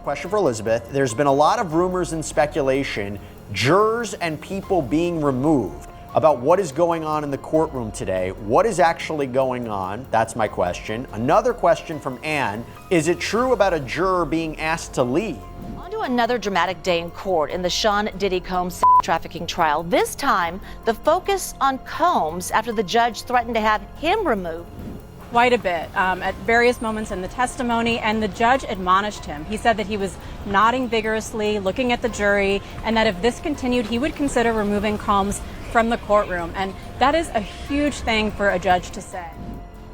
Question for Elizabeth. There's been a lot of rumors and speculation, jurors and people being removed, about what is going on in the courtroom today. What is actually going on? That's my question. Another question from Ann. Is it true about a juror being asked to leave? On to another dramatic day in court in the Sean Diddy Combs trafficking trial. This time, the focus on Combs after the judge threatened to have him removed. Quite a bit at various moments in the testimony, and the judge admonished him. He said that he was nodding vigorously, looking at the jury, and that if this continued, he would consider removing Combs from the courtroom. And that is a huge thing for a judge to say.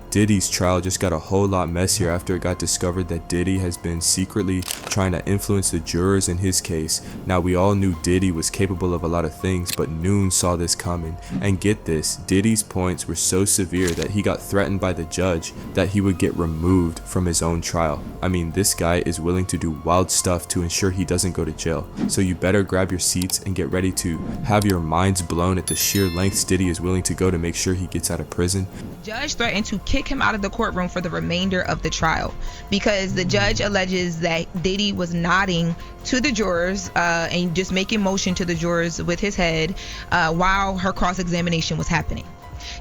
Diddy's trial just got a whole lot messier after it got discovered that Diddy has been secretly trying to influence the jurors in his case. Now, we all knew Diddy was capable of a lot of things, but Noon saw this coming. And get this, Diddy's points were so severe that he got threatened by the judge that he would get removed from his own trial. I mean, this guy is willing to do wild stuff to ensure he doesn't go to jail. So you better grab your seats and get ready to have your minds blown at the sheer lengths Diddy is willing to go to make sure he gets out of prison. Judge threatened to kick him out of the courtroom for the remainder of the trial because the judge alleges that Diddy was nodding to the jurors and just making motion to the jurors with his head while her cross-examination was happening.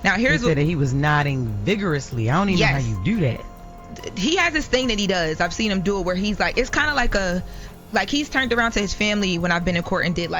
Now, here's he said that he was nodding vigorously. I don't even know how you do that. He has this thing that he does. I've seen him do it where he's like, it's kind of like he's turned around to his family when I've been in court and did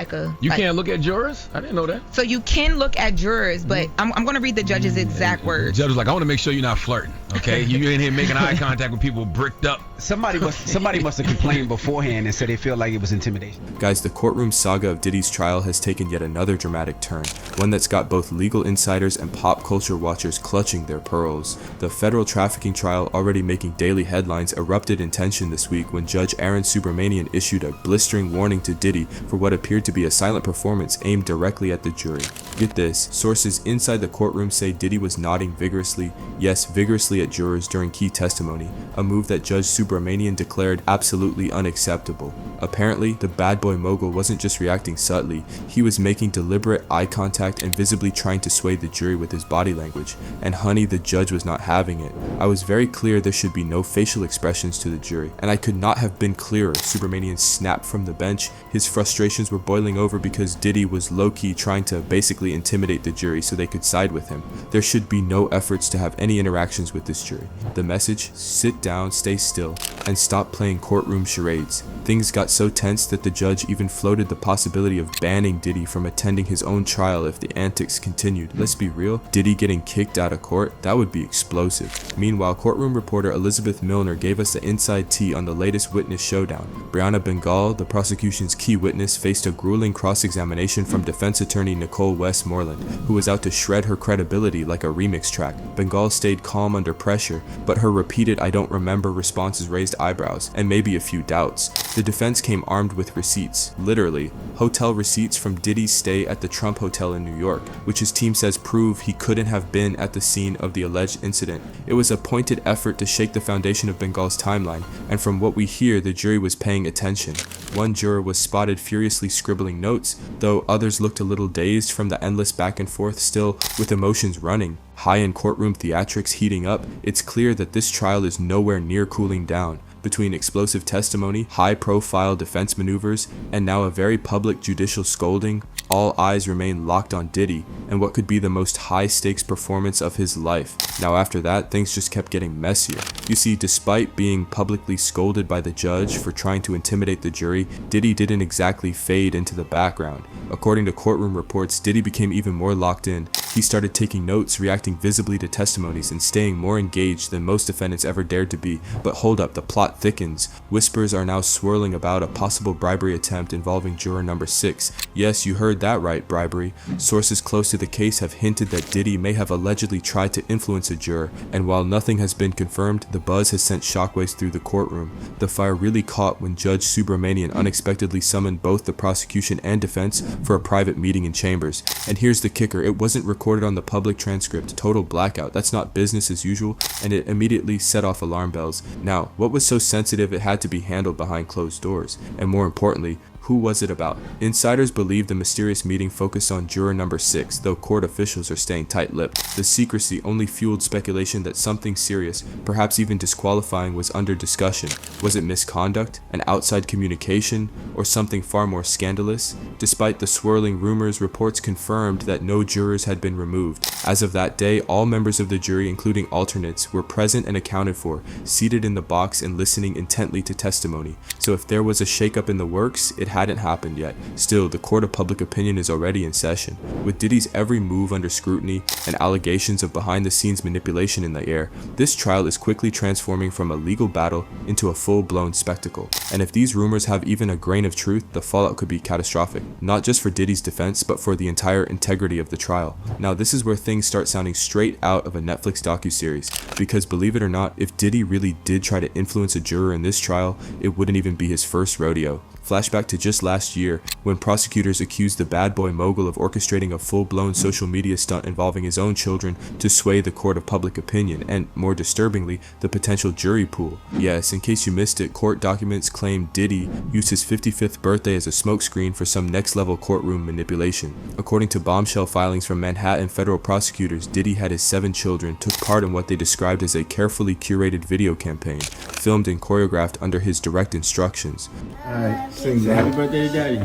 You can't look at jurors? I didn't know that. So you can look at jurors, but I'm going to read the judge's exact words. The judge was like, I want to make sure you're not flirting, okay? You in here making eye contact with people bricked up. Somebody must have complained beforehand and said they feel like it was intimidation. Guys, the courtroom saga of Diddy's trial has taken yet another dramatic turn, one that's got both legal insiders and pop culture watchers clutching their pearls. The federal trafficking trial, already making daily headlines, erupted in tension this week when Judge Aaron Subramanian issued a blistering warning to Diddy for what appeared to be a silent performance aimed directly at the jury. Get this, sources inside the courtroom say Diddy was nodding vigorously, yes, vigorously at jurors during key testimony, a move that Judge Subramanian declared absolutely unacceptable. Apparently, the bad boy mogul wasn't just reacting subtly, he was making deliberate eye contact and visibly trying to sway the jury with his body language. And honey, the judge was not having it. I was very clear there should be no facial expressions to the jury, and I could not have been clearer. Subramanian snapped from the bench. His frustrations were boiling over because Diddy was low-key trying to basically intimidate the jury so they could side with him. There should be no efforts to have any interactions with this jury. The message: sit down, stay still, and stop playing courtroom charades. Things got so tense that the judge even floated the possibility of banning Diddy from attending his own trial if the antics continued. Let's be real, Diddy getting kicked out of court, that would be explosive. Meanwhile, courtroom reporter Elizabeth Milner gave us the inside tea on the latest witness showdown. Brianna Bengal, the prosecution's key witness, faced a grueling cross-examination from defense attorney Nicole Westmoreland, who was out to shred her credibility like a remix track. Bengal stayed calm under pressure, but her repeated "I don't remember" responses raised eyebrows and maybe a few doubts. The defense came armed with receipts, literally, hotel receipts from Diddy's stay at the Trump Hotel in New York, which his team says prove he couldn't have been at the scene of the alleged incident. It was a pointed effort to shake the foundation of Bengal's timeline, and from what we hear, the jury was paying attention. One juror was spotted furiously scribbling notes, though others looked a little dazed from the endless back and forth, still with emotions running. High-end courtroom theatrics heating up, it's clear that this trial is nowhere near cooling down. Between explosive testimony, high-profile defense maneuvers, and now a very public judicial scolding, all eyes remain locked on Diddy and what could be the most high-stakes performance of his life. Now after that, things just kept getting messier. You see, despite being publicly scolded by the judge for trying to intimidate the jury, Diddy didn't exactly fade into the background. According to courtroom reports, Diddy became even more locked in. He started taking notes, reacting visibly to testimonies, and staying more engaged than most defendants ever dared to be. But hold up, the plot thickens. Whispers are now swirling about a possible bribery attempt involving juror number 6. Yes, you heard that right, bribery. Sources close to the case have hinted that Diddy may have allegedly tried to influence a juror, and while nothing has been confirmed, the buzz has sent shockwaves through the courtroom. The fire really caught when Judge Subramanian unexpectedly summoned both the prosecution and defense for a private meeting in chambers. And here's the kicker, it wasn't recorded on the public transcript. Total blackout. That's not business as usual, and it immediately set off alarm bells. Now, what was so sensitive it had to be handled behind closed doors? And more importantly, Who was it about? Insiders believe the mysterious meeting focused on juror number 6, though court officials are staying tight-lipped. The secrecy only fueled speculation that something serious, perhaps even disqualifying, was under discussion. Was it misconduct, an outside communication, or something far more scandalous? Despite the swirling rumors, reports confirmed that no jurors had been removed. As of that day, all members of the jury, including alternates, were present and accounted for, seated in the box and listening intently to testimony. So if there was a shakeup in the works, it hadn't happened yet. Still, the court of public opinion is already in session. With Diddy's every move under scrutiny and allegations of behind-the-scenes manipulation in the air, this trial is quickly transforming from a legal battle into a full-blown spectacle. And if these rumors have even a grain of truth, the fallout could be catastrophic. Not just for Diddy's defense, but for the entire integrity of the trial. Now, this is where things start sounding straight out of a Netflix docuseries. Because believe it or not, if Diddy really did try to influence a juror in this trial, it wouldn't even be his first rodeo. Flashback to just last year, when prosecutors accused the bad boy mogul of orchestrating a full-blown social media stunt involving his own children to sway the court of public opinion, and, more disturbingly, the potential jury pool. Yes, in case you missed it, court documents claim Diddy used his 55th birthday as a smokescreen for some next-level courtroom manipulation. According to bombshell filings from Manhattan federal prosecutors, Diddy had his 7 children took part in what they described as a carefully curated video campaign, filmed and choreographed under his direct instructions. Alright, sing happy birthday to daddy.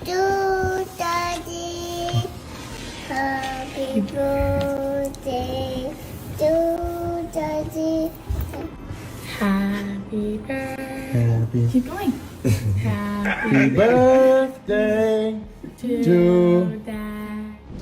To daddy. Happy birthday to daddy. Happy birthday. Keep going. Happy birthday to daddy.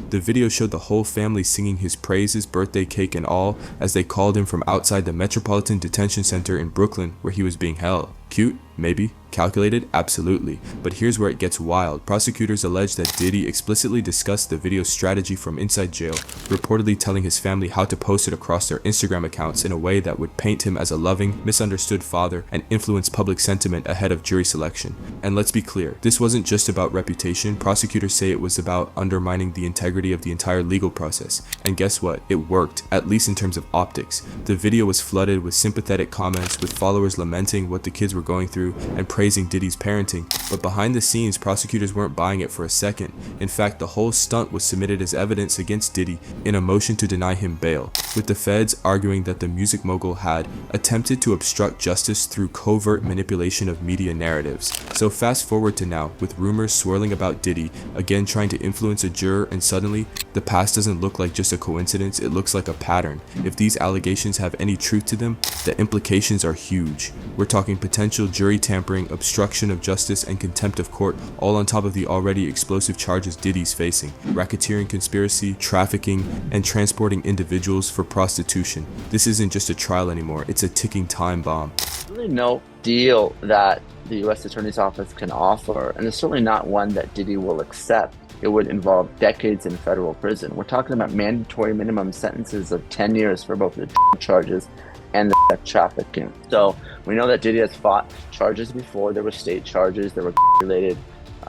The video showed the whole family singing his praises, birthday cake and all, as they called him from outside the Metropolitan Detention Center in Brooklyn, where he was being held. Cute? Maybe. Calculated? Absolutely. But here's where it gets wild. Prosecutors allege that Diddy explicitly discussed the video's strategy from inside jail, reportedly telling his family how to post it across their Instagram accounts in a way that would paint him as a loving, misunderstood father and influence public sentiment ahead of jury selection. And let's be clear, this wasn't just about reputation. Prosecutors say it was about undermining the integrity of the entire legal process. And guess what? It worked, at least in terms of optics. The video was flooded with sympathetic comments, with followers lamenting what the kids were going through and praising Diddy's parenting, but behind the scenes, prosecutors weren't buying it for a second. In fact, the whole stunt was submitted as evidence against Diddy in a motion to deny him bail, with the feds arguing that the music mogul had attempted to obstruct justice through covert manipulation of media narratives. So fast forward to now, with rumors swirling about Diddy again trying to influence a juror, and suddenly, the past doesn't look like just a coincidence, it looks like a pattern. If these allegations have any truth to them, the implications are huge. We're talking potential jury tampering, obstruction of justice, and contempt of court, all on top of the already explosive charges Diddy's facing: racketeering conspiracy, trafficking, and transporting individuals for prostitution. This isn't just a trial anymore, it's a ticking time bomb. There's really no deal that the U.S. Attorney's Office can offer, and it's certainly not one that Diddy will accept. It would involve decades in federal prison. We're talking about mandatory minimum sentences of 10 years for both the charges and the trafficking. So we know that Diddy has fought charges before. There were state charges that were related,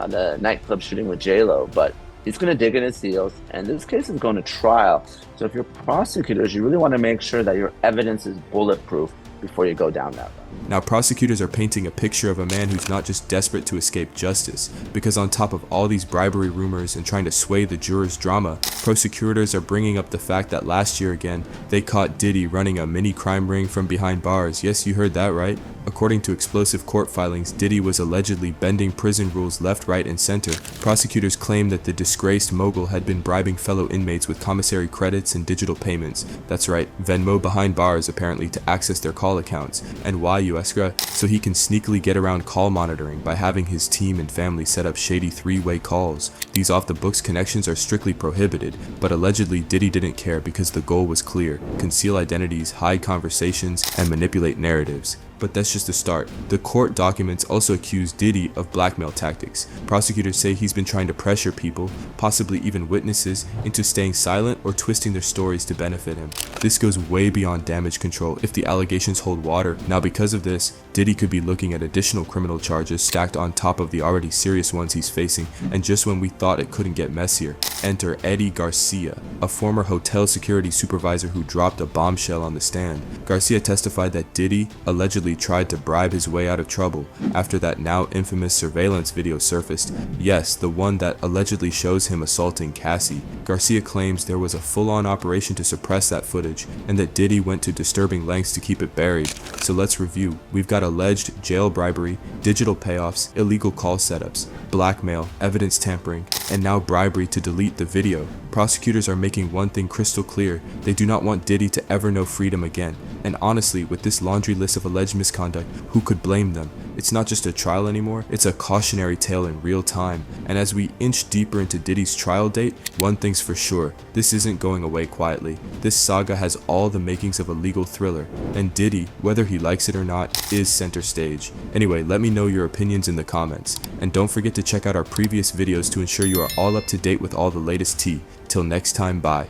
the nightclub shooting with J-Lo, but he's going to dig in his heels, and this case is going to trial. So if you're prosecutors, you really want to make sure that your evidence is bulletproof before you go down that road. Now, prosecutors are painting a picture of a man who's not just desperate to escape justice, because on top of all these bribery rumors and trying to sway the jurors' drama, prosecutors are bringing up the fact that last year again, they caught Diddy running a mini crime ring from behind bars. Yes, you heard that right. According to explosive court filings, Diddy was allegedly bending prison rules left, right, and center. Prosecutors claim that the disgraced mogul had been bribing fellow inmates with commissary credits and digital payments. That's right, Venmo behind bars apparently, to access their call accounts. And why, you ask? So he can sneakily get around call monitoring by having his team and family set up shady three-way calls. These off-the-books connections are strictly prohibited, but allegedly Diddy didn't care because the goal was clear: conceal identities, hide conversations, and manipulate narratives. But that's just the start. The court documents also accuse Diddy of blackmail tactics. Prosecutors say he's been trying to pressure people, possibly even witnesses, into staying silent or twisting their stories to benefit him. This goes way beyond damage control if the allegations hold water. Now, because of this, Diddy could be looking at additional criminal charges stacked on top of the already serious ones he's facing, and just when we thought it couldn't get messier, enter Eddie Garcia, a former hotel security supervisor who dropped a bombshell on the stand. Garcia testified that Diddy allegedly allegedly tried to bribe his way out of trouble after that now infamous surveillance video surfaced. Yes, the one that allegedly shows him assaulting Cassie. Garcia claims there was a full-on operation to suppress that footage and that Diddy went to disturbing lengths to keep it buried. So let's review. We've got alleged jail bribery, digital payoffs, illegal call setups, blackmail, evidence tampering, and now bribery to delete the video. Prosecutors are making one thing crystal clear: they do not want Diddy to ever know freedom again. And honestly, with this laundry list of alleged misconduct, who could blame them? It's not just a trial anymore, it's a cautionary tale in real time. And as we inch deeper into Diddy's trial date, one thing's for sure: this isn't going away quietly. This saga has all the makings of a legal thriller, and Diddy, whether he likes it or not, is center stage. Anyway, let me know your opinions in the comments, and don't forget to check out our previous videos to ensure you are all up to date with all the latest tea. Till next time, bye.